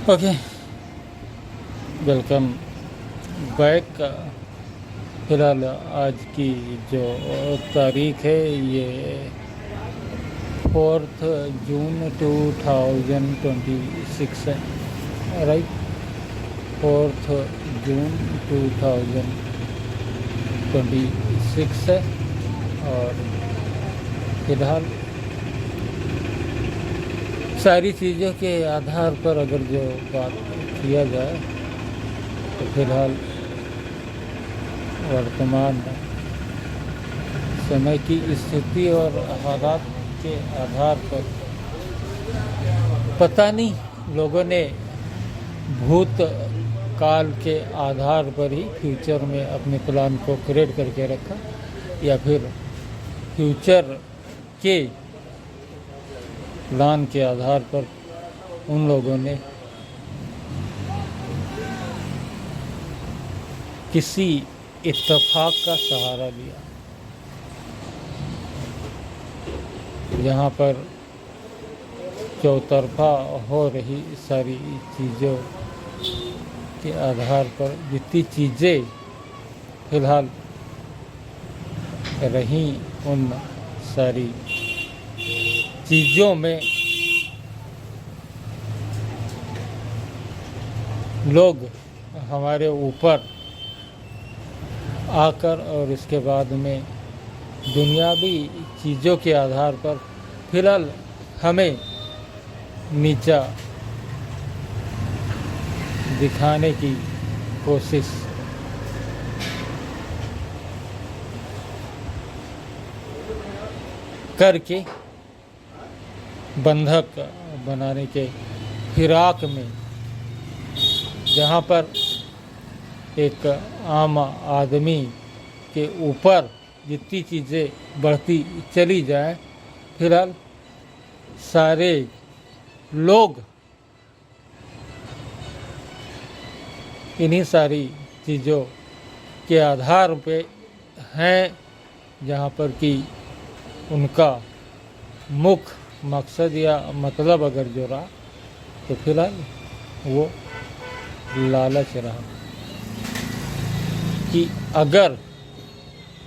Okay, welcome back. फिलहाल आज की जो तारीख है ये 4 जून 2026 है, राइट। 4 जून 2026 है। और फिलहाल सारी चीज़ों के आधार पर अगर जो बात किया जाए तो फिलहाल वर्तमान समय की स्थिति और हालात के आधार पर पता नहीं लोगों ने भूत काल के आधार पर ही फ्यूचर में अपने प्लान को क्रिएट करके रखा, या फिर फ्यूचर के प्लान के आधार पर उन लोगों ने किसी इत्तेफाक का सहारा लिया, जहाँ पर चौतरफा हो रही सारी चीज़ों के आधार पर जितनी चीज़ें फिलहाल रहीं, उन सारी चीज़ों में लोग हमारे ऊपर आकर और इसके बाद में दुनियावी चीज़ों के आधार पर फिलहाल हमें नीचा दिखाने की कोशिश करके बंधक बनाने के फिराक में, जहाँ पर एक आम आदमी के ऊपर जितनी चीज़ें बढ़ती चली जाए, फिलहाल सारे लोग इन्हीं सारी चीज़ों के आधार पे हैं, जहाँ पर कि उनका मुख्य मकसद या मतलब अगर जो रहा तो फिलहाल वो लालच रहा कि अगर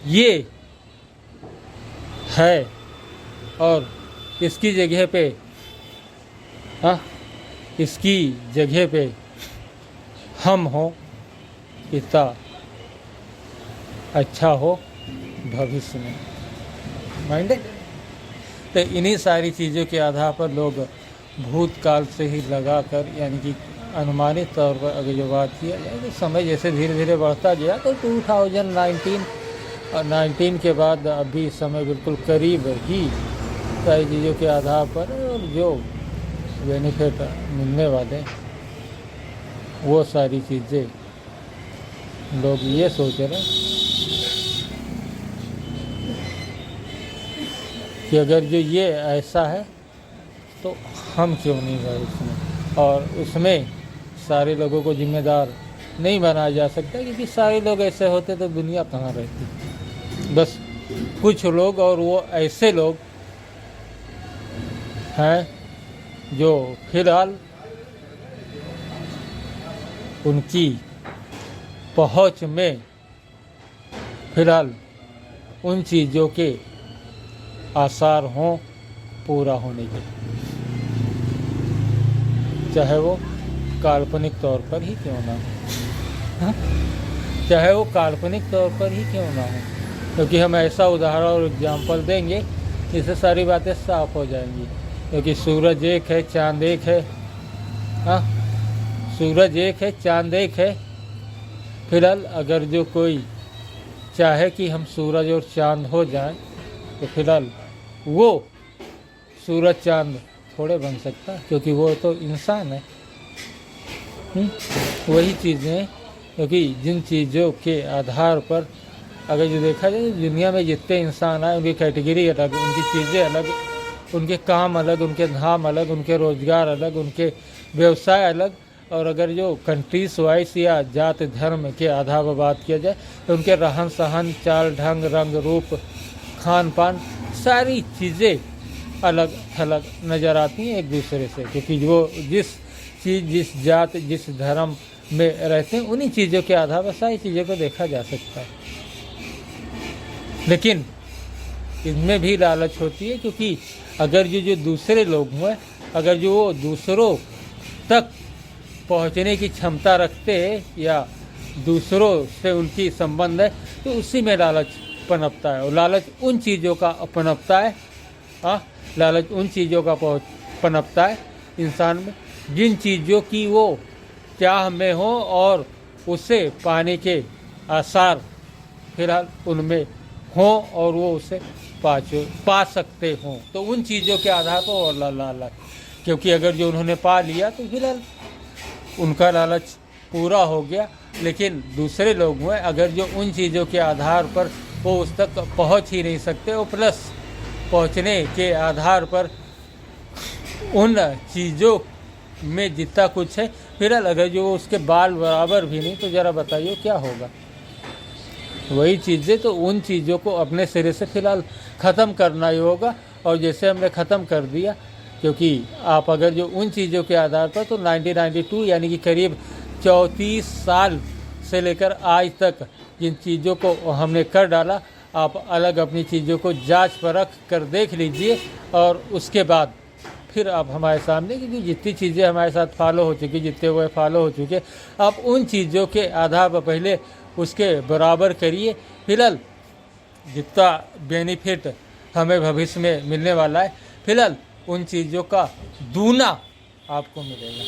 ये है और इसकी जगह पे इसकी जगह पे हम हो, कितना अच्छा हो भविष्य में, माइंडेड। तो इन्हीं सारी चीज़ों के आधार पर लोग भूतकाल से ही लगाकर, यानी कि अनुमानित तौर पर अगर जो बात किया जाए तो समय जैसे धीरे धीरे बढ़ता गया तो 2019 के बाद अभी समय बिल्कुल करीब ही सारी चीज़ों के आधार पर और जो बेनिफिट मिलने वाले वो सारी चीज़ें लोग ये सोच रहे हैं कि अगर जो ये ऐसा है तो हम क्यों नहीं गए उसमें, और उसमें सारे लोगों को जिम्मेदार नहीं बनाया जा सकता, क्योंकि सारे लोग ऐसे होते तो दुनिया कहाँ रहती। बस कुछ लोग, और वो ऐसे लोग हैं जो फिलहाल उनकी पहुंच में फिलहाल उन चीज़ों के आसार हों पूरा होने के, चाहे वो काल्पनिक तौर पर ही क्यों ना हो, चाहे वो काल्पनिक तौर पर ही क्यों ना हो, क्योंकि हम ऐसा उदाहरण और एग्जाम्पल देंगे जिससे सारी बातें साफ हो जाएंगी। क्योंकि सूरज एक है, चांद एक है, सूरज एक है, चांद एक है। फिलहाल अगर जो कोई चाहे कि हम सूरज और चांद हो जाएं तो फिलहाल वो सूरज चांद थोड़े बन सकता, क्योंकि वो तो इंसान है। वही चीज़ें, क्योंकि जिन चीज़ों के आधार पर अगर जो देखा जाए दुनिया में जितने इंसान आए उनकी कैटेगरी अलग, उनकी चीज़ें अलग, उनके काम अलग, उनके धाम अलग, उनके रोज़गार अलग, उनके व्यवसाय अलग। और अगर जो कंट्रीज वाइज या जात धर्म के आधार पर बात किया जाए तो उनके रहन सहन, चाल ढंग, रंग रूप, खान पान, सारी चीज़ें अलग थलग नज़र आती हैं एक दूसरे से, क्योंकि वो जिस चीज़, जिस जात, जिस धर्म में रहते हैं उन्हीं चीज़ों के आधार पर सारी चीज़ों को देखा जा सकता है। लेकिन इसमें भी लालच होती है, क्योंकि अगर जो दूसरे लोग हैं, अगर जो वो दूसरों तक पहुंचने की क्षमता रखते हैं या दूसरों से उनकी संबंध है, तो उसी में लालच पनपता है। और लालच उन चीज़ों का पनपता है, लालच उन चीज़ों का पनपता है इंसान में जिन चीज़ों की वो चाह में हो और उसे पाने के आसार फिलहाल उनमें हों और वो उसे पा सकते हों, तो उन चीज़ों के आधार पर और लालच, क्योंकि अगर जो उन्होंने पा लिया तो फिलहाल उनका लालच पूरा हो गया। लेकिन दूसरे लोग हैं, अगर जो उन चीज़ों के आधार पर वो उस तक पहुंच ही नहीं सकते, वो प्लस पहुंचने के आधार पर उन चीज़ों में जितना कुछ है, फिलहाल अगर जो उसके बाल बराबर भी नहीं, तो ज़रा बताइए क्या होगा। वही चीज़ें, तो उन चीज़ों को अपने सिरे से फ़िलहाल ख़त्म करना ही होगा। और जैसे हमने ख़त्म कर दिया, क्योंकि आप अगर जो उन चीज़ों के आधार पर, तो 1992 यानी कि करीब 34 साल से लेकर आज तक जिन चीज़ों को हमने कर डाला, आप अलग अपनी चीज़ों को जांच परख कर देख लीजिए। और उसके बाद फिर आप हमारे सामने, क्योंकि जितनी चीज़ें हमारे साथ फॉलो हो चुकी, जितने हुए फॉलो हो चुके, आप उन चीज़ों के आधार पर पहले उसके बराबर करिए। फिलहाल जितना बेनिफिट हमें भविष्य में मिलने वाला है, फिलहाल उन चीज़ों का दूना आपको मिलेगा।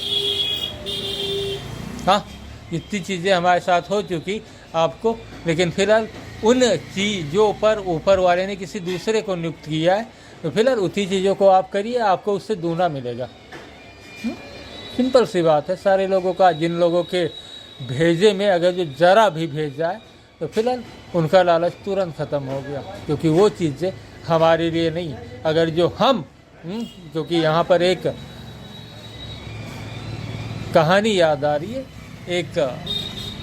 हाँ, जितनी चीज़ें हमारे साथ हो चुकी आपको, लेकिन फिलहाल उन चीज़ों पर ऊपर वाले ने किसी दूसरे को नियुक्त किया है, तो फिलहाल उसी चीज़ों को आप करिए, आपको उससे दूना मिलेगा। सिंपल सी बात है। सारे लोगों का, जिन लोगों के भेजे में अगर जो ज़रा भी भेज जाए, तो फिलहाल उनका लालच तुरंत ख़त्म हो गया, क्योंकि वो चीज़ें हमारे लिए नहीं। अगर जो हम, क्योंकि यहाँ पर एक कहानी याद आ रही है, एक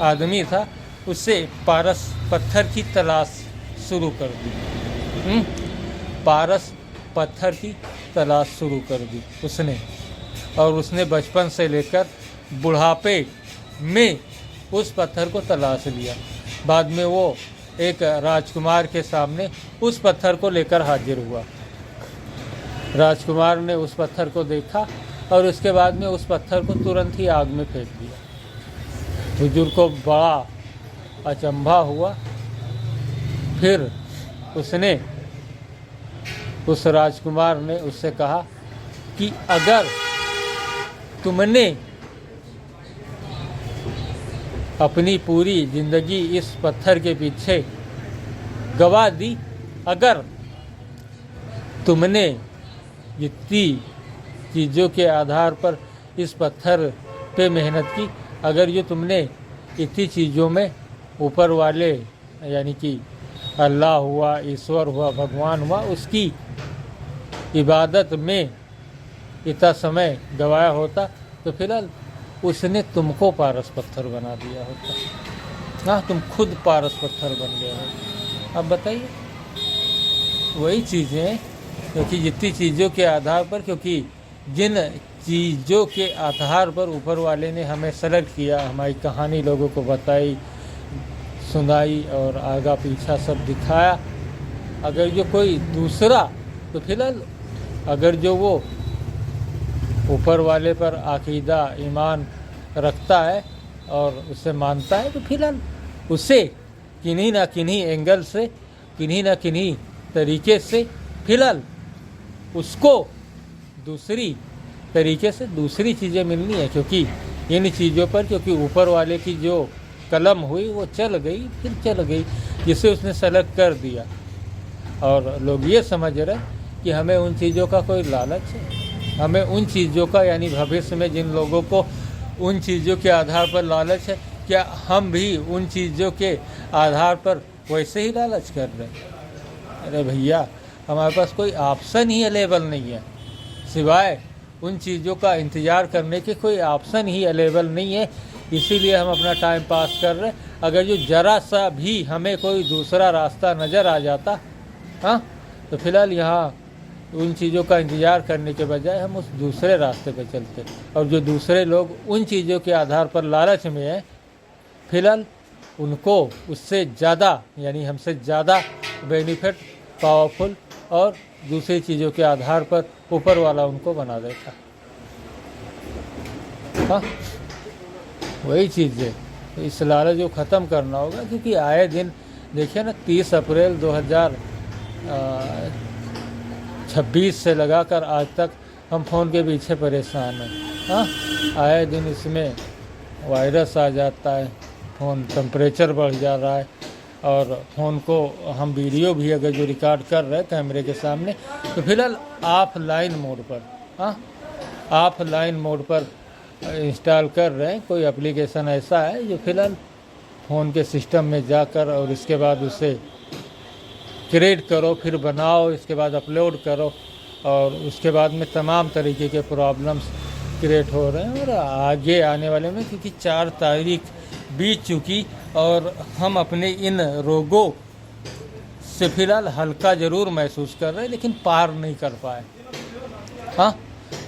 आदमी था, उससे पारस पत्थर की तलाश शुरू कर दी। पारस पत्थर की तलाश शुरू कर दी उसने, और उसने बचपन से लेकर बुढ़ापे में उस पत्थर को तलाश लिया। बाद में वो एक राजकुमार के सामने उस पत्थर को लेकर हाजिर हुआ। राजकुमार ने उस पत्थर को देखा और उसके बाद में उस पत्थर को तुरंत ही आग में फेंक दिया। हुजूर को बड़ा अचंभा हुआ। फिर उसने, उस राजकुमार ने उससे कहा कि अगर तुमने अपनी पूरी ज़िंदगी इस पत्थर के पीछे गवा दी, अगर तुमने जितनी चीज़ों के आधार पर इस पत्थर पे मेहनत की, अगर ये तुमने इतनी चीज़ों में ऊपर वाले यानी कि अल्लाह हुआ, ईश्वर हुआ, भगवान हुआ, उसकी इबादत में इतना समय गवाया होता, तो फिलहाल उसने तुमको पारस पत्थर बना दिया होता। हाँ, तुम खुद पारस पत्थर बन गए हो। अब बताइए, वही चीज़ें हैं, क्योंकि जितनी चीज़ों के आधार पर, क्योंकि जिन चीज़ों के आधार पर ऊपर वाले ने हमें सेलेक्ट किया, हमारी कहानी लोगों को बताई, सुनाई और आगा पीछा सब दिखाया, अगर जो कोई दूसरा, तो फिलहाल अगर जो वो ऊपर वाले पर अकीदा ईमान रखता है और उसे मानता है, तो फिलहाल उसे किन्हीं ना किन्हीं एंगल से, किन्हीं ना किन्हीं तरीके से फिलहाल उसको दूसरी तरीके से दूसरी चीज़ें मिलनी है। क्योंकि इन चीज़ों पर, क्योंकि ऊपर वाले की जो कलम हुई वो चल गई, फिर चल गई, जिसे उसने सेलेक्ट कर दिया। और लोग ये समझ रहे कि हमें उन चीज़ों का कोई लालच है, हमें उन चीज़ों का, यानी भविष्य में जिन लोगों को उन चीज़ों के आधार पर लालच है, क्या हम भी उन चीज़ों के आधार पर वैसे ही लालच कर रहे हैं? अरे भैया, हमारे पास कोई ऑप्शन ही अवेलेबल नहीं है, सिवाय उन चीज़ों का इंतज़ार करने के कोई ऑप्शन ही अवेलेबल नहीं है। इसीलिए हम अपना टाइम पास कर रहे हैं। अगर जो ज़रा सा भी हमें कोई दूसरा रास्ता नज़र आ जाता, हाँ, तो फिलहाल यहाँ उन चीज़ों का इंतज़ार करने के बजाय हम उस दूसरे रास्ते पर चलते, और जो दूसरे लोग उन चीज़ों के आधार पर लालच में हैं, फिलहाल उनको उससे ज़्यादा यानी हमसे ज़्यादा बेनिफिट, पावरफुल और दूसरी चीज़ों के आधार पर ऊपर वाला उनको बना देता। हाँ, वही चीज़ है, इस लालच को ख़त्म करना होगा, क्योंकि आए दिन देखिए ना 30 अप्रैल 2026 से लगाकर आज तक हम फ़ोन के पीछे परेशान हैं। हाँ, आए दिन इसमें वायरस आ जाता है, फ़ोन टेम्परेचर बढ़ जा रहा है, और फ़ोन को हम वीडियो भी अगर जो रिकॉर्ड कर रहे हैं कैमरे के सामने, तो फिलहाल ऑफलाइन मोड पर, हाँ ऑफलाइन मोड पर इंस्टॉल कर रहे हैं। कोई एप्लीकेशन ऐसा है जो फिलहाल फ़ोन के सिस्टम में जाकर और इसके बाद उसे क्रिएट करो, फिर बनाओ, इसके बाद अपलोड करो, और उसके बाद में तमाम तरीके के प्रॉब्लम्स क्रिएट हो रहे हैं। और आगे आने वाले में, क्योंकि 4 तारीख बीत चुकी और हम अपने इन रोगों से फ़िलहाल हल्का ज़रूर महसूस कर रहे हैं, लेकिन पार नहीं कर पाए। हाँ,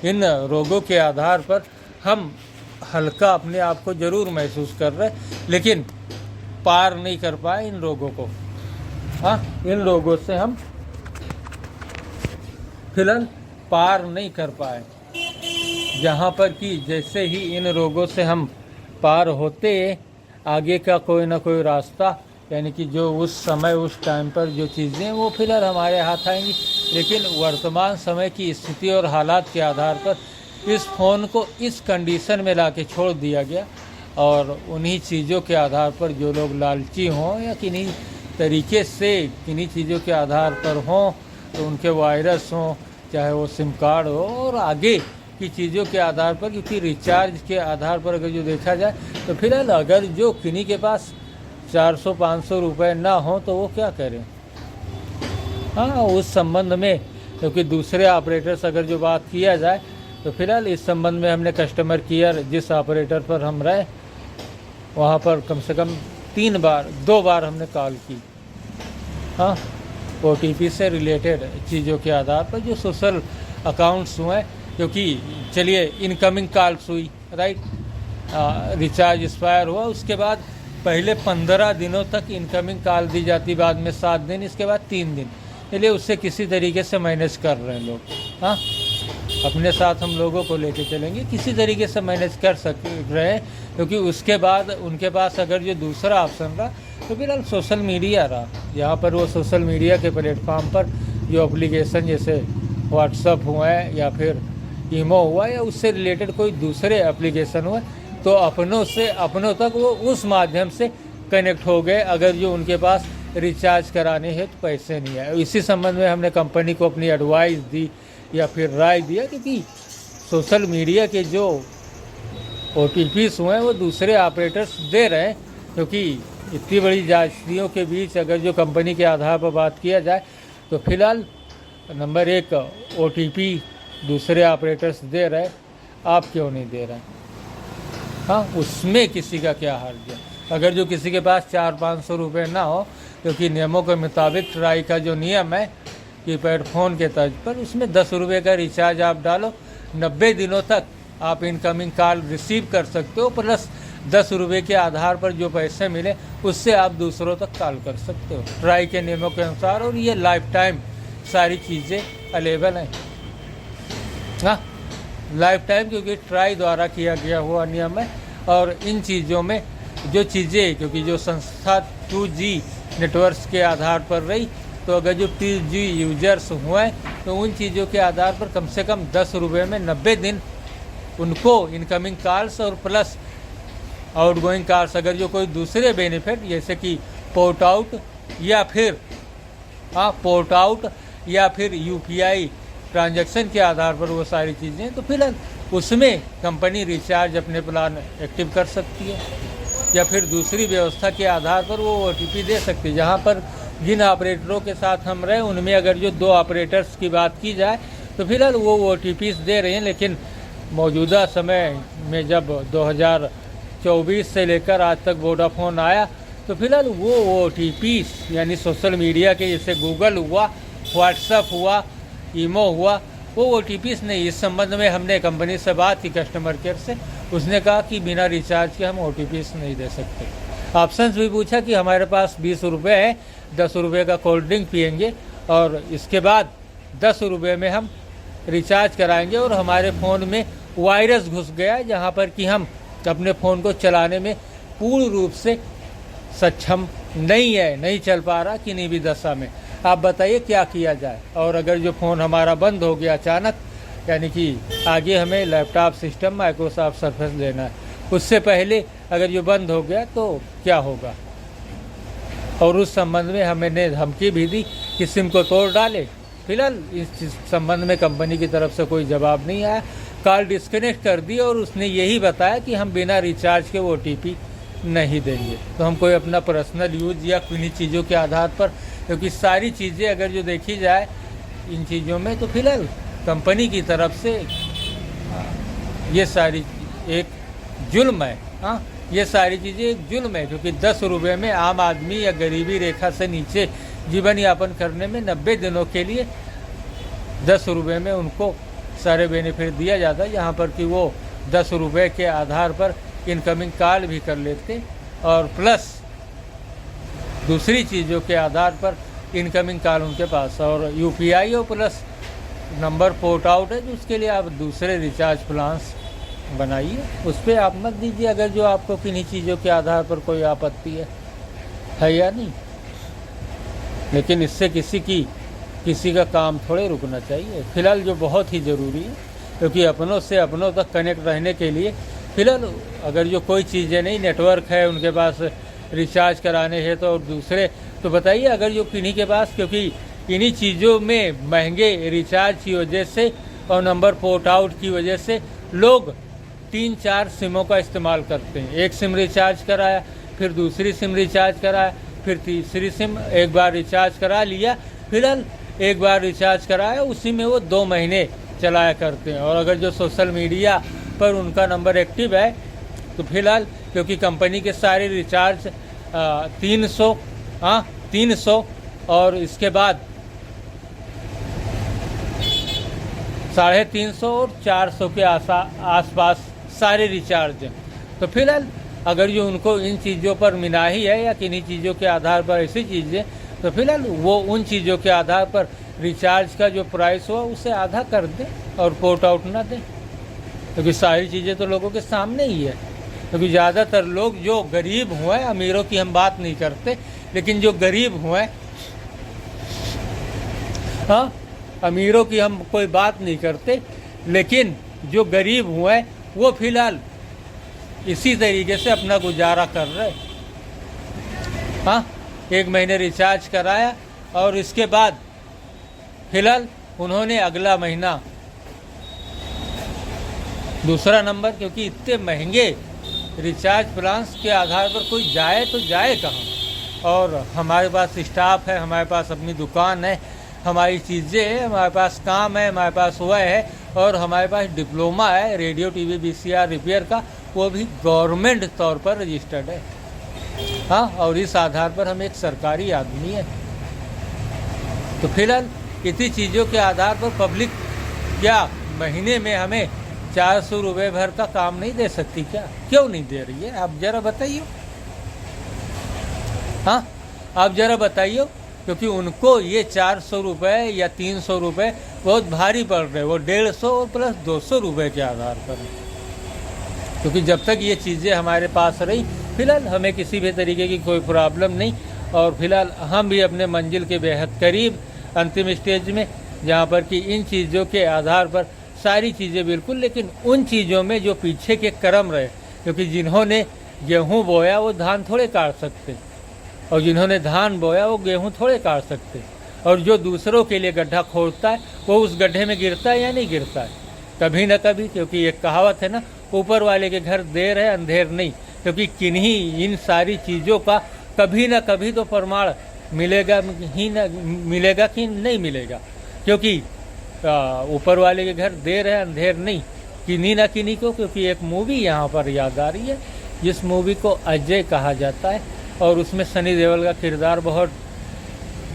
इन रोगों के आधार पर हम हल्का अपने आप को ज़रूर महसूस कर रहे हैं, लेकिन पार नहीं कर पाए इन रोगों को। हाँ, इन रोगों से हम फिलहाल पार नहीं कर पाए, जहाँ पर कि जैसे ही इन रोगों से हम पार होते आगे का कोई ना कोई रास्ता, यानी कि जो उस समय उस टाइम पर जो चीज़ें वो फिलहाल हमारे हाथ आएंगी। लेकिन वर्तमान समय की स्थिति और हालात के आधार पर इस फ़ोन को इस कंडीशन में ला के छोड़ दिया गया, और उन्हीं चीज़ों के आधार पर जो लोग लालची हों या किन्हीं तरीके से किन्हीं चीज़ों के आधार पर हों, तो उनके वायरस हों, चाहे वो सिम कार्ड हो, और आगे की चीज़ों के आधार पर, क्योंकि रिचार्ज के आधार पर अगर जो देखा जाए तो फिलहाल अगर जो किन्हीं के पास 400-500 रुपये ना हो तो वो क्या करें। हाँ, उस संबंध में, क्योंकि दूसरे ऑपरेटर्स अगर जो बात किया जाए तो फिलहाल इस संबंध में हमने कस्टमर केयर जिस ऑपरेटर पर हम रहे वहाँ पर कम से कम 2 बार हमने कॉल की। हाँ, OTP से रिलेटेड चीज़ों के आधार पर जो सोशल अकाउंट्स हुए, क्योंकि चलिए इनकमिंग कॉल्स हुई, राइट, रिचार्ज एक्सपायर हुआ, उसके बाद पहले 15 दिनों तक इनकमिंग कॉल दी जाती, बाद में 7 दिन, इसके बाद 3 दिन। चलिए उससे किसी तरीके से मैनेज कर रहे हैं लोग। हाँ, अपने साथ हम लोगों को लेके चलेंगे, किसी तरीके से मैनेज कर रहे हैं, क्योंकि उसके बाद उनके पास अगर जो दूसरा ऑप्शन रहा तो फिलहाल सोशल मीडिया रहा। यहाँ पर वो सोशल मीडिया के प्लेटफॉर्म पर जो एप्लीकेशन जैसे व्हाट्सअप हुआ है या फिर ईमो हुआ या उससे रिलेटेड कोई दूसरे एप्लीकेशन हुए, तो अपनों तक वो उस माध्यम से कनेक्ट हो गए, अगर जो उनके पास रिचार्ज कराने हैं तो पैसे नहीं आए। इसी संबंध में हमने कंपनी को अपनी एडवाइस दी या फिर राय दिया, क्योंकि सोशल मीडिया के जो OTPs हुए हैं वो दूसरे ऑपरेटर्स दे रहे हैं, क्योंकि इतनी बड़ी जातियों के बीच अगर जो कंपनी के आधार पर बात किया जाए तो फिलहाल नंबर 1 OTP दूसरे ऑपरेटर्स दे रहे, आप क्यों नहीं दे रहे। हाँ, उसमें किसी का क्या हर्ज है। अगर जो किसी के पास 400-500 रुपये ना हो, क्योंकि नियमों के मुताबिक ट्राई का जो नियम है कीपैड फ़ोन के तर्ज पर, उसमें 10 रुपये का रिचार्ज आप डालो, 90 दिनों तक आप इनकमिंग कॉल रिसीव कर सकते हो, प्लस 10 रुपये के आधार पर जो पैसे मिले उससे आप दूसरों तक कॉल कर सकते हो ट्राई के नियमों के अनुसार, और ये लाइफ टाइम सारी चीज़ें अवेलेबल हैं। हाँ, लाइफ टाइम, क्योंकि ट्राई द्वारा किया गया हुआ नियम है। और इन चीज़ों में जो चीज़ें, क्योंकि जो संस्था 2G नेटवर्क्स के आधार पर रही, तो अगर जो 2G यूजर्स हुए तो उन चीज़ों के आधार पर कम से कम 10 रुपये में 90 दिन उनको इनकमिंग कॉल्स और प्लस आउटगोइंग कॉल्स, अगर जो कोई दूसरे बेनिफिट जैसे कि पोर्ट आउट या फिर UPI ट्रांजैक्शन के आधार पर वो सारी चीज़ें, तो फिलहाल उसमें कंपनी रिचार्ज अपने प्लान एक्टिव कर सकती है, या फिर दूसरी व्यवस्था के आधार पर वो OTP दे सकती है। जहाँ पर जिन ऑपरेटरों के साथ हम रहे उनमें अगर जो 2 ऑपरेटर्स की बात की जाए तो फिलहाल वो OTPs दे रहे हैं, लेकिन मौजूदा समय में जब 2024 से लेकर आज तक वोडाफोन आया तो फिलहाल वो OTPs यानी सोशल मीडिया के जैसे गूगल हुआ, व्हाट्सएप हुआ ईमो हुआ, वो OTPs नहीं। इस संबंध में हमने कंपनी से बात की कस्टमर केयर से, उसने कहा कि बिना रिचार्ज के हम OTPs नहीं दे सकते। ऑप्शंस भी पूछा कि हमारे पास 20 रुपये है, 10 रुपये का कोल्ड ड्रिंक पियेंगे और इसके बाद 10 रुपये में हम रिचार्ज कराएंगे और हमारे फ़ोन में वायरस घुस गया जहाँ पर कि हम अपने फ़ोन को चलाने में पूर्ण रूप से सक्षम नहीं है, नहीं चल पा रहा किन्हीं भी दशा में। आप बताइए क्या किया जाए। और अगर जो फ़ोन हमारा बंद हो गया अचानक, यानी कि आगे हमें लैपटॉप सिस्टम माइक्रोसॉफ्ट सर्फेस लेना है, उससे पहले अगर जो बंद हो गया तो क्या होगा। और उस संबंध में हमने धमकी भी दी कि सिम को तोड़ डाले। फिलहाल इस संबंध में कंपनी की तरफ से कोई जवाब नहीं आया। कॉल डिस्कनेक्ट कर दी और उसने यही बताया कि हम बिना रिचार्ज के OTP नहीं देंगे। तो हम कोई अपना पर्सनल यूज या किन्हीं चीज़ों के आधार पर, क्योंकि सारी चीज़ें अगर जो देखी जाए इन चीज़ों में, तो फिलहाल कंपनी की तरफ से ये सारी एक जुल्म है। हाँ, ये सारी चीज़ें एक जुल्म है, क्योंकि 10 रुपये में आम आदमी या गरीबी रेखा से नीचे जीवन यापन करने में 90 दिनों के लिए 10 रुपये में उनको सारे बेनिफिट दिया जाता है, जहाँ पर कि वो 10 रुपये के आधार पर इनकमिंग कॉल भी कर लेते और प्लस दूसरी चीज़ों के आधार पर इनकमिंग कॉल उनके पास, और UPI और प्लस नंबर पोर्ट आउट है, जो उसके लिए आप दूसरे रिचार्ज प्लान्स बनाइए, उस पर आप मत दीजिए अगर जो आपको किन्हीं चीज़ों के आधार पर कोई आपत्ति है या नहीं। लेकिन इससे किसी का काम थोड़े रुकना चाहिए। फिलहाल जो बहुत ही ज़रूरी है, क्योंकि अपनों से अपनों तक कनेक्ट रहने के लिए फिलहाल अगर जो कोई चीज़ें नहीं, नेटवर्क है उनके पास रिचार्ज कराने हैं तो, और दूसरे तो बताइए अगर जो किन्हीं के पास, क्योंकि इन्हीं चीज़ों में महंगे रिचार्ज की वजह से और नंबर पोर्ट आउट की वजह से लोग 3-4 सिमों का इस्तेमाल करते हैं। एक सिम रिचार्ज कराया, फिर दूसरी सिम रिचार्ज कराया, फिर तीसरी सिम एक बार रिचार्ज करा लिया, फिलहाल एक बार रिचार्ज कराया, उसी में वो 2 महीने चलाया करते हैं। और अगर जो सोशल मीडिया पर उनका नंबर एक्टिव है तो फिलहाल क्योंकि कंपनी के सारे रिचार्ज 300 और इसके बाद 350 और 400 के आसपास सारे रिचार्ज हैं। तो फिलहाल अगर जो उनको इन चीज़ों पर मिनाही है या किन्हीं चीज़ों के आधार पर ऐसी चीज़ें, तो फिलहाल वो उन चीज़ों के आधार पर रिचार्ज का जो प्राइस हुआ उसे आधा कर दें और पोर्ट आउट ना दें, क्योंकि सारी चीज़ें तो लोगों के सामने ही है। क्योंकि ज़्यादातर लोग जो गरीब हुए, अमीरों की हम बात नहीं करते, लेकिन जो गरीब हुए, हाँ अमीरों की हम कोई बात नहीं करते, लेकिन जो गरीब हुए वो फिलहाल इसी तरीके से अपना गुजारा कर रहे। हाँ, 1 महीने रिचार्ज कराया और इसके बाद फिलहाल उन्होंने अगला महीना दूसरा नंबर, क्योंकि इतने महंगे रिचार्ज प्लान्स के आधार पर कोई जाए तो जाए कहाँ। और हमारे पास स्टाफ है, हमारे पास अपनी दुकान है, हमारी चीज़ें हैं, हमारे पास काम है, हमारे पास हुआ है, और हमारे पास डिप्लोमा है रेडियो TV VCR रिपेयर का, वो भी गवर्नमेंट तौर पर रजिस्टर्ड है। हाँ, और इस आधार पर हम एक सरकारी आदमी है। तो फिलहाल इतनी चीज़ों के आधार पर पब्लिक क्या महीने में हमें 400 रुपये भर का काम नहीं दे सकती क्या? क्यों नहीं दे रही है, आप ज़रा बताइए। हाँ, आप ज़रा बताइए, क्योंकि उनको ये 400 रुपये या 300 रुपये बहुत भारी पड़ रहे, वो 150 और प्लस 200 रुपये के आधार पर। क्योंकि जब तक ये चीज़ें हमारे पास रही, फिलहाल हमें किसी भी तरीके की कोई प्रॉब्लम नहीं, और फिलहाल हम भी अपने मंजिल के बेहद करीब अंतिम स्टेज में, जहाँ पर कि इन चीज़ों के आधार पर सारी चीज़ें बिल्कुल, लेकिन उन चीज़ों में जो पीछे के कर्म रहे, क्योंकि जिन्होंने गेहूँ बोया वो धान थोड़े काट सकते, और जिन्होंने धान बोया वो गेहूँ थोड़े काट सकते, और जो दूसरों के लिए गड्ढा खोदता है वो उस गड्ढे में गिरता है या नहीं गिरता है, कभी ना कभी। क्योंकि एक कहावत है ना, ऊपर वाले के घर देर है अंधेर नहीं, क्योंकि किन्हीं इन सारी चीज़ों का कभी ना कभी तो प्रमाण मिलेगा ही ना, मिलेगा कि नहीं मिलेगा। क्योंकि ऊपर वाले के घर देर है अंधेर नहीं, किन्हीं ना किन्हीं को। क्योंकि एक मूवी यहाँ पर याद आ रही है, जिस मूवी को अजय कहा जाता है, और उसमें सनी देओल का किरदार बहुत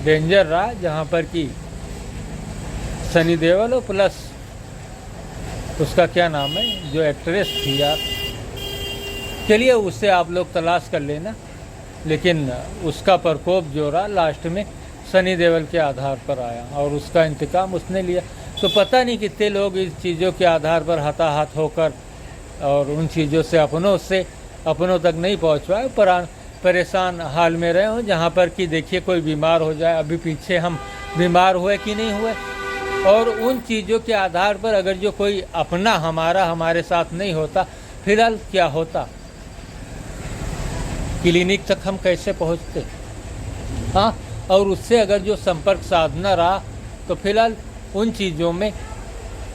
डेंजर रहा, जहाँ पर कि सनी देओल और प्लस उसका क्या नाम है जो एक्ट्रेस थी यार, चलिए उससे आप लोग तलाश कर लेना। लेकिन उसका प्रकोप जो रहा लास्ट में सनी देओल के आधार पर आया और उसका इंतकाम उसने लिया। तो पता नहीं कितने लोग इस चीज़ों के आधार पर हताहत होकर और उन चीज़ों से अपनों तक नहीं पहुँच पाए, परेशान हाल में रहे हों, जहाँ पर कि देखिए कोई बीमार हो जाए। अभी पीछे हम बीमार हुए कि नहीं हुए, और उन चीज़ों के आधार पर अगर जो कोई अपना हमारे साथ नहीं होता, फिलहाल क्या होता, क्लिनिक तक हम कैसे पहुँचते, हाँ, और उससे अगर जो संपर्क साधना रहा तो फिलहाल उन चीज़ों में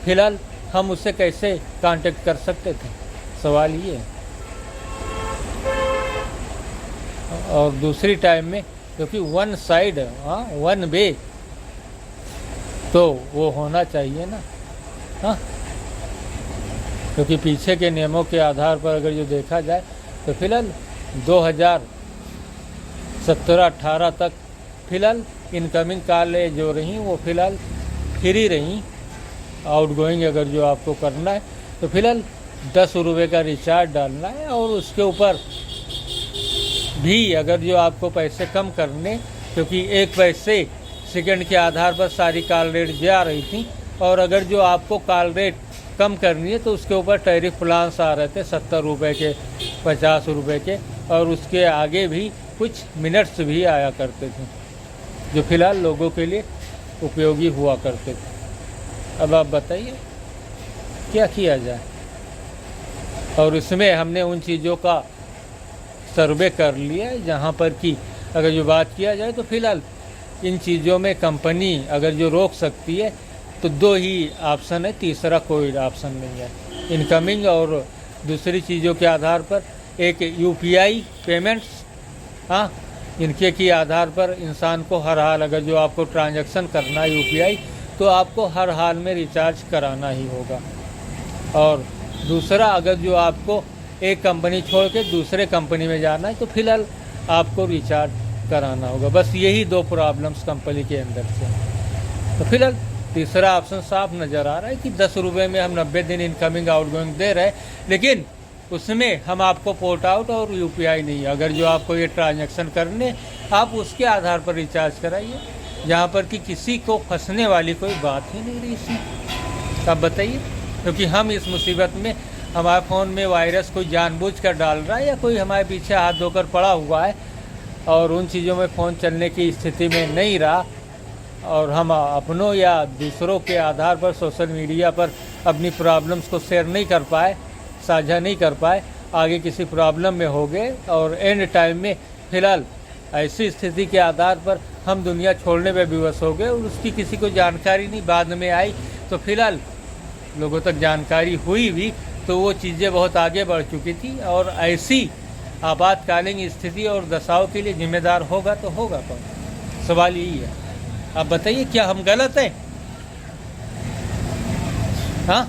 फिलहाल हम उससे कैसे कांटेक्ट कर सकते थे, सवाल ये है। और दूसरी टाइम में क्योंकि वन साइड, हाँ, वन वे तो वो होना चाहिए ना, हाँ, क्योंकि पीछे के नियमों के आधार पर अगर जो देखा जाए तो फिलहाल 2017-18 तक फिलहाल इनकमिंग कॉल जो रहीं वो फिलहाल फ्री रहीं। आउटगोइंग अगर जो आपको करना है तो फिलहाल 10 रुपये का रिचार्ज डालना है, और उसके ऊपर भी अगर जो आपको पैसे कम करने, क्योंकि 1 पैसे सेकंड के आधार पर सारी कॉल रेट जा रही थी, और अगर जो आपको कॉल रेट कम करनी है तो उसके ऊपर टैरिफ प्लान्स आ रहे थे 70 रुपये के, 50 रुपये के, और उसके आगे भी कुछ मिनट्स भी आया करते थे जो फिलहाल लोगों के लिए उपयोगी हुआ करते थे। अब आप बताइए क्या किया जाए। और इसमें हमने उन चीज़ों का सर्वे कर लिया है जहाँ पर कि अगर जो बात किया जाए तो फिलहाल इन चीज़ों में कंपनी अगर जो रोक सकती है तो 2 ही ऑप्शन है, तीसरा कोई ऑप्शन नहीं है। इनकमिंग और दूसरी चीज़ों के आधार पर एक यूपीआई पेमेंट्स, हाँ, इनके की आधार पर इंसान को हर हाल अगर जो आपको ट्रांजैक्शन करना है यूपीआई तो आपको हर हाल में रिचार्ज कराना ही होगा। और दूसरा अगर जो आपको एक कंपनी छोड़ के दूसरे कंपनी में जाना है तो फिलहाल आपको रिचार्ज कराना होगा। बस यही 2 प्रॉब्लम्स कंपनी के अंदर से। तो फिलहाल तीसरा ऑप्शन साफ नज़र आ रहा है कि 10 रुपये में हम 90 दिन इनकमिंग आउटगोइंग दे रहे हैं, लेकिन उसमें हम आपको पोर्ट आउट और यूपीआई नहीं, अगर जो आपको ये ट्रांजैक्शन करने आप उसके आधार पर रिचार्ज कराइए, जहाँ पर कि किसी को फंसने वाली कोई बात ही नहीं रही इसमें। अब बताइए, क्योंकि हम इस मुसीबत में हमारे फ़ोन में वायरस कोई जानबूझकर डाल रहा है या कोई हमारे पीछे हाथ धोकर पड़ा हुआ है और उन चीज़ों में फ़ोन चलने की स्थिति में नहीं रहा, और हम अपनों या दूसरों के आधार पर सोशल मीडिया पर अपनी प्रॉब्लम्स को शेयर नहीं कर पाए, साझा नहीं कर पाए, आगे किसी प्रॉब्लम में हो गए और एंड टाइम में फिलहाल ऐसी स्थिति के आधार पर हम दुनिया छोड़ने में विवश हो गए और उसकी किसी को जानकारी नहीं, बाद में आई तो फिलहाल लोगों तक जानकारी हुई भी तो वो चीज़ें बहुत आगे बढ़ चुकी थी। और ऐसी आपातकालीन स्थिति और दशाओं के लिए जिम्मेदार होगा तो होगा कौन, सवाल यही है। आप बताइए क्या हम गलत हैं, हाँ,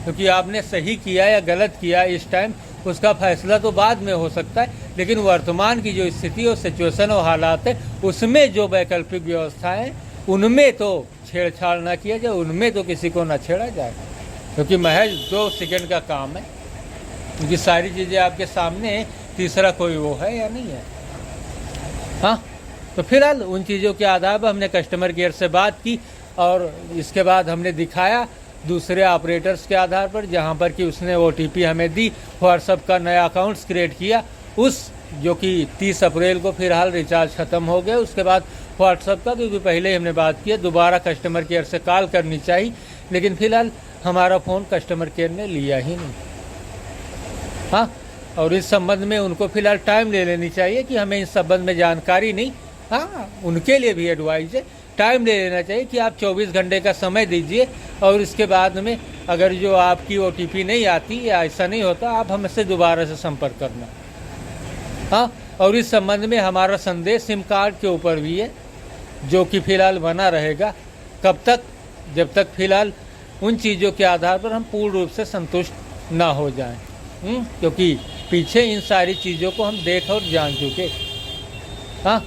क्योंकि आपने सही किया या गलत किया इस टाइम उसका फैसला तो बाद में हो सकता है, लेकिन वर्तमान की जो स्थिति और सिचुएशन और हालात है उसमें जो वैकल्पिक व्यवस्थाएं हैं उनमें तो छेड़छाड़ ना किया जाए, उनमें तो किसी को ना छेड़ा जाए, क्योंकि महज 2 सेकंड का काम है, क्योंकि सारी चीज़ें आपके सामने हैं, तीसरा कोई वो है या नहीं है, हाँ। तो फिलहाल उन चीज़ों के आधार पर हमने कस्टमर केयर से बात की और इसके बाद हमने दिखाया दूसरे ऑपरेटर्स के आधार पर, जहां पर कि उसने OTP हमें दी, व्हाट्सएप का नया अकाउंट्स क्रिएट किया, उस जो कि 30 अप्रैल को फिलहाल रिचार्ज ख़त्म हो गया। उसके बाद व्हाट्सएप का, क्योंकि पहले ही हमने बात की, दोबारा कस्टमर केयर से कॉल करनी चाहिए, लेकिन फिलहाल हमारा फ़ोन कस्टमर केयर ने लिया ही नहीं, हाँ। और इस संबंध में उनको फिलहाल टाइम ले लेनी चाहिए कि हमें इस संबंध में जानकारी नहीं, हाँ, उनके लिए भी एडवाइस है, टाइम ले लेना चाहिए कि आप 24 घंटे का समय दीजिए और इसके बाद में अगर जो आपकी OTP नहीं आती या ऐसा नहीं होता आप हमसे दोबारा से संपर्क करना, हाँ। और इस संबंध में हमारा संदेश सिम कार्ड के ऊपर भी है जो कि फ़िलहाल बना रहेगा, कब तक, जब तक फिलहाल उन चीज़ों के आधार पर हम पूर्ण रूप से संतुष्ट ना हो जाएं, क्योंकि पीछे इन सारी चीज़ों को हम देख और जान चुके, हाँ।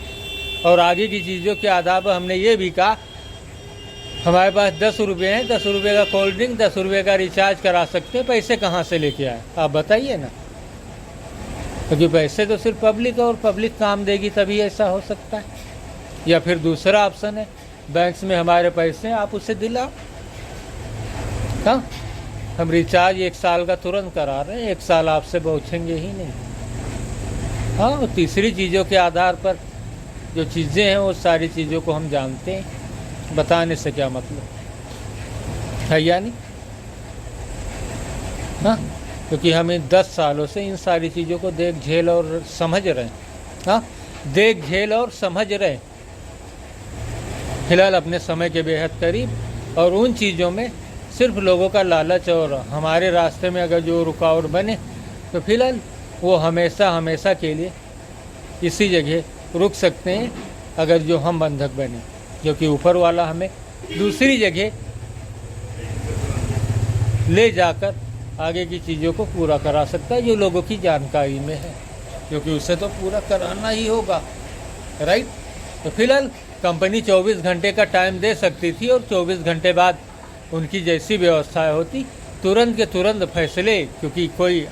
और आगे की चीज़ों के आधार पर हमने ये भी कहा हमारे पास 10 रुपये हैं, 10 रुपये का कोल्ड ड्रिंक, 10 रुपये का रिचार्ज करा सकते हैं, पैसे कहाँ से लेके आए आप बताइए ना। क्योंकि पैसे तो सिर्फ पब्लिक और पब्लिक काम देगी तभी ऐसा हो सकता है। या फिर दूसरा ऑप्शन है, बैंक्स में हमारे पैसे हैं, आप उसे दिलाओ। हाँ, हम रिचार्ज 1 साल का तुरंत करा रहे हैं, 1 साल आपसे पहुँचेंगे ही नहीं। हाँ, और तीसरी चीज़ों के आधार पर जो चीज़ें हैं वो सारी चीज़ों को हम जानते हैं, बताने से क्या मतलब है या नहीं। हाँ, क्योंकि हम इन 10 सालों से इन सारी चीज़ों को देख झेल और समझ रहे हैं। हाँ, देख झेल और समझ रहे हैं फिलहाल अपने समय के बेहद करीब। और उन चीज़ों में सिर्फ लोगों का लालच और हमारे रास्ते में अगर जो रुकावट बने तो फिलहाल वो हमेशा हमेशा के लिए इसी जगह रुक सकते हैं, अगर जो हम बंधक बने, क्योंकि ऊपर वाला हमें दूसरी जगह ले जाकर आगे की चीज़ों को पूरा करा सकता है जो लोगों की जानकारी में है, क्योंकि उसे तो पूरा कराना ही होगा, राइट। तो फिलहाल कंपनी 24 घंटे का टाइम दे सकती थी और 24 घंटे बाद उनकी जैसी व्यवस्थाएं होती तुरंत के तुरंत फैसले, क्योंकि कोई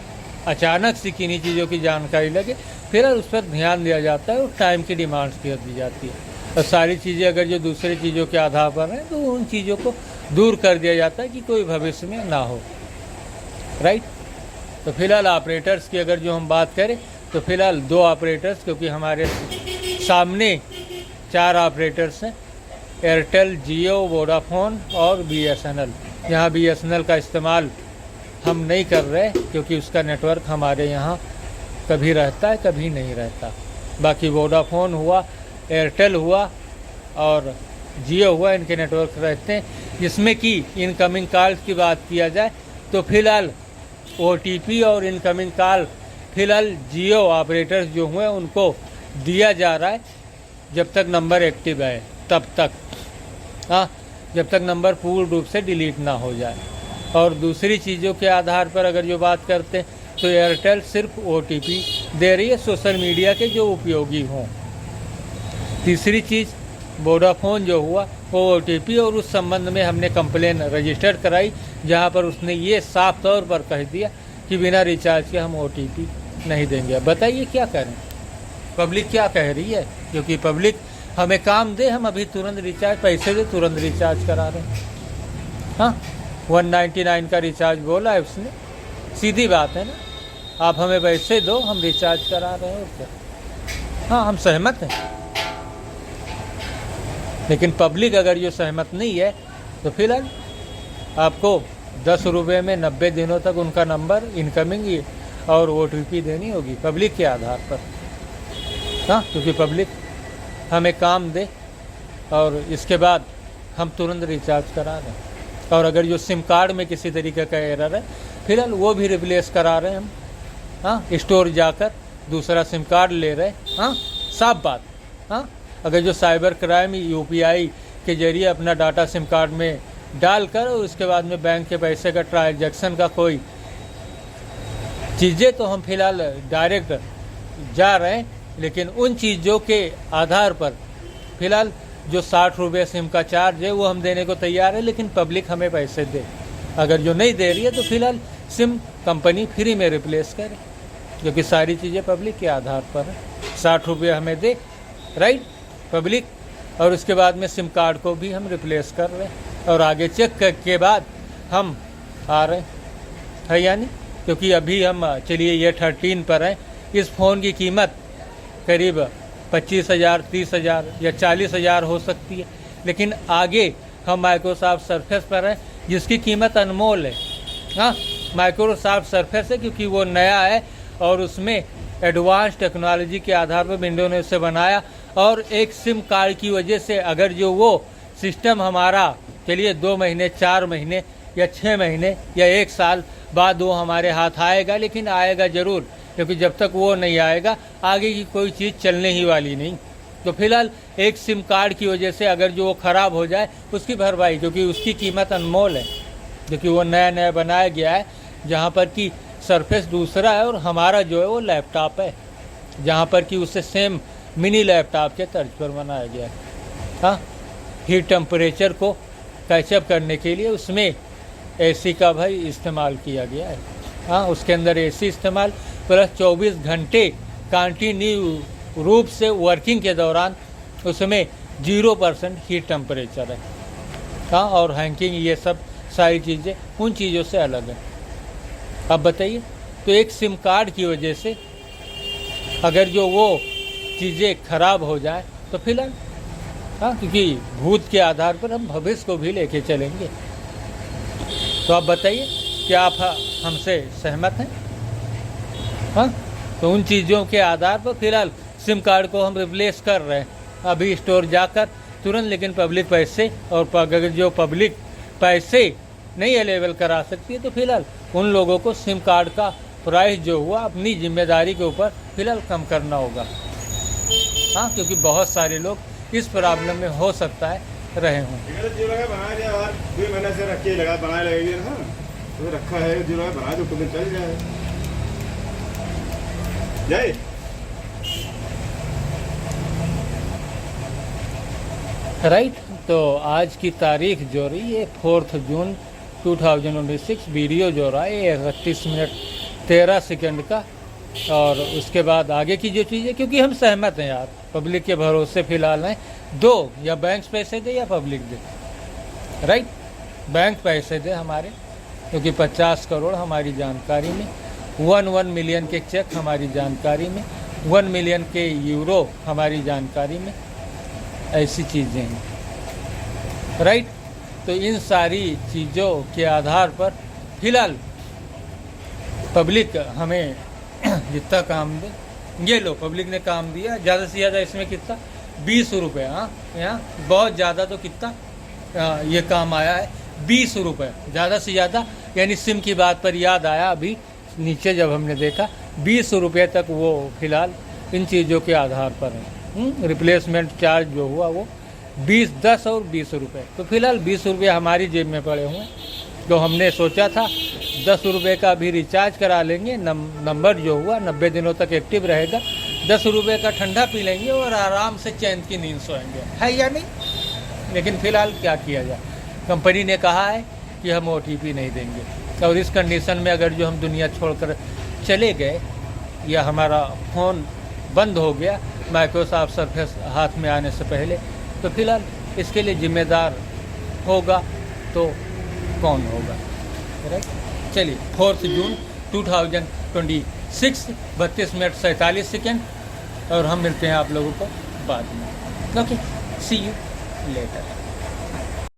अचानक से किन्हीं चीज़ों की जानकारी लगे फिर उस पर ध्यान दिया जाता है और टाइम की डिमांड्स कर दी जाती है। और सारी चीज़ें अगर जो दूसरी चीज़ों के आधार पर हैं तो उन चीज़ों को दूर कर दिया जाता है कि कोई भविष्य में ना हो, राइट। तो फिलहाल ऑपरेटर्स की अगर जो हम बात करें तो फिलहाल 2 ऑपरेटर्स, क्योंकि हमारे सामने 4 ऑपरेटर्स हैं, एयरटेल, जियो, वोडाफोन और BSNL। यहाँ BSNL का इस्तेमाल हम नहीं कर रहे क्योंकि उसका नेटवर्क हमारे यहाँ कभी रहता है कभी नहीं रहता। बाकी वोडाफोन हुआ, एयरटेल हुआ और जियो हुआ, इनके नेटवर्क रहते हैं। जिसमें कि इनकमिंग कॉल्स की बात किया जाए तो फिलहाल OTP और इनकमिंग कॉल फिलहाल जियो ऑपरेटर्स जो हुए उनको दिया जा रहा है जब तक नंबर एक्टिव है तब तक। हाँ, जब तक नंबर पूर्ण रूप से डिलीट ना हो जाए। और दूसरी चीज़ों के आधार पर अगर जो बात करते हैं तो एयरटेल सिर्फ OTP दे रही है सोशल मीडिया के जो उपयोगी हों। तीसरी चीज़ वोडाफोन जो हुआ वो OTP, और उस संबंध में हमने कंप्लेन रजिस्टर कराई जहां पर उसने ये साफ तौर पर कह दिया कि बिना रिचार्ज के हम OTP नहीं देंगे। बताइए क्या करें, पब्लिक क्या कह रही है, क्योंकि पब्लिक हमें काम दे, हम अभी तुरंत रिचार्ज, पैसे दे तुरंत रिचार्ज करा रहे हैं। हाँ, 199 का रिचार्ज बोला है उसने, सीधी बात है ना, आप हमें पैसे दो हम रिचार्ज करा रहे हैं और क्या। हाँ, हम सहमत हैं, लेकिन पब्लिक अगर ये सहमत नहीं है तो फिलहाल आपको 10 रुपये में 90 दिनों तक उनका नंबर इनकमिंग और OTP देनी होगी पब्लिक के आधार पर। हाँ, क्योंकि पब्लिक हमें काम दे और इसके बाद हम तुरंत रिचार्ज करा रहे हैं। और अगर जो सिम कार्ड में किसी तरीके का एरर है फिलहाल वो भी रिप्लेस करा रहे हैं हम। हाँ, स्टोर जाकर दूसरा सिम कार्ड ले रहे। हाँ, साफ बात। हाँ, अगर जो साइबर क्राइम UPI के जरिए अपना डाटा सिम कार्ड में डालकर और उसके बाद में बैंक के पैसे का ट्रांजैक्शन का कोई चीज़ें, तो हम फिलहाल डायरेक्ट जा रहे हैं, लेकिन उन चीज़ों के आधार पर फिलहाल जो 60 रुपये सिम का चार्ज है वो हम देने को तैयार है, लेकिन पब्लिक हमें पैसे दे। अगर जो नहीं दे रही है तो फिलहाल सिम कंपनी फ्री में रिप्लेस करे, क्योंकि सारी चीज़ें पब्लिक के आधार पर है। 60 रुपये हमें दे, राइट, पब्लिक, और उसके बाद में सिम कार्ड को भी हम रिप्लेस कर रहे हैं और आगे चेक के बाद हम आ रहे हैं, यानी क्योंकि अभी हम चलिए ये 13 पर है। इस फ़ोन की कीमत करीब 25,000, 30,000 या 40,000 हो सकती है, लेकिन आगे हम माइक्रोसॉफ्ट सरफेस पर हैं जिसकी कीमत अनमोल है। हाँ, माइक्रोसॉफ्ट सरफेस है क्योंकि वो नया है और उसमें एडवांस टेक्नोलॉजी के आधार पर विंडो ने उसे बनाया, और एक सिम कार्ड की वजह से अगर जो वो सिस्टम हमारा चलिए 2 महीने, 4 महीने या 6 महीने या 1 साल बाद वो हमारे हाथ आएगा, लेकिन आएगा ज़रूर, क्योंकि जब तक वो नहीं आएगा आगे की कोई चीज़ चलने ही वाली नहीं। तो फिलहाल एक सिम कार्ड की वजह से अगर जो वो ख़राब हो जाए उसकी भरपाई, क्योंकि उसकी कीमत अनमोल है, क्योंकि वो नया नया बनाया गया है, जहाँ पर कि सरफेस दूसरा है और हमारा जो है वो लैपटॉप है, जहाँ पर कि उसे सेम मिनी लैपटॉप के तर्ज पर बनाया गया है। हाँ, हीट टेम्परेचर को कैचअप करने के लिए उसमें एसी का भाई इस्तेमाल किया गया है। हाँ, उसके अंदर एसी इस्तेमाल प्लस 24 घंटे कंटिन्यू रूप से वर्किंग के दौरान उसमें 0% हीट टेम्परेचर है। हाँ, और हैंकिंग ये सब सारी चीज़ें उन चीज़ों से अलग है। अब बताइए, तो एक सिम कार्ड की वजह से अगर जो वो चीज़ें खराब हो जाए तो फिलहाल हाँ, क्योंकि भूत के आधार पर हम भविष्य को भी लेके चलेंगे। तो आप बताइए, क्या आप हमसे सहमत हैं? हाँ, तो उन चीज़ों के आधार पर फिलहाल सिम कार्ड को हम रिप्लेस कर रहे हैं अभी स्टोर जाकर तुरंत। लेकिन पब्लिक पैसे और अगर जो पब्लिक पैसे नहीं अवेलेबल करा सकती है तो फिलहाल उन लोगों को सिम कार्ड का प्राइस जो हुआ अपनी जिम्मेदारी के ऊपर फिलहाल कम करना होगा। हाँ, क्योंकि बहुत सारे लोग इस प्रॉब्लम में हो सकता है रहे हों। रखा है जो बना दो, कुछ चल जाए। जय राइट। तो आज की तारीख जो रही है 4 जून 2026। वीडियो जो रहा है 31 मिनट 13 सेकंड का। और उसके बाद आगे की जो चीज़ें, क्योंकि हम सहमत हैं यार, पब्लिक के भरोसे फिलहाल हैं दो, या बैंक पैसे दे या पब्लिक दे। राइट, बैंक पैसे दे हमारे, क्योंकि 50 करोड़ हमारी जानकारी में, 1 मिलियन के चेक हमारी जानकारी में, 1 मिलियन के यूरो हमारी जानकारी में, ऐसी चीज़ें हैं। राइट, तो इन सारी चीज़ों के आधार पर फिलहाल पब्लिक हमें जितना काम दे, ये लो पब्लिक ने काम दिया ज़्यादा से ज़्यादा। इसमें कितना 20 रुपये। हाँ, यहाँ बहुत ज़्यादा तो कितना ये काम आया है 20 रुपये ज़्यादा से ज़्यादा। यानी सिम की बात पर याद आया अभी नीचे जब हमने देखा 20 रुपये तक वो फिलहाल इन चीज़ों के आधार पर है। रिप्लेसमेंट चार्ज जो हुआ वो 10 और 20 रुपये। तो फिलहाल 20 रुपये हमारी जेब में पड़े हुए हैं। तो हमने सोचा था 10 रुपये का भी रिचार्ज करा लेंगे, नंबर जो हुआ 90 दिनों तक एक्टिव रहेगा, 10 रुपये का ठंडा पी लेंगे और आराम से चैन की नींद सोएंगे, है या नहीं? लेकिन फ़िलहाल क्या किया जाए, कंपनी ने कहा है कि हम OTP नहीं देंगे। और इस कंडीशन में अगर जो हम दुनिया छोड़कर चले गए या हमारा फ़ोन बंद हो गया माइक्रोसॉफ्ट सरफेस हाथ में आने से पहले, तो फिलहाल इसके लिए जिम्मेदार होगा तो कौन होगा? राइट, चलिए 4 जून 2026 32 मिनट 47 सेकेंड। और हम मिलते हैं आप लोगों को बाद में। Okay, see you letter.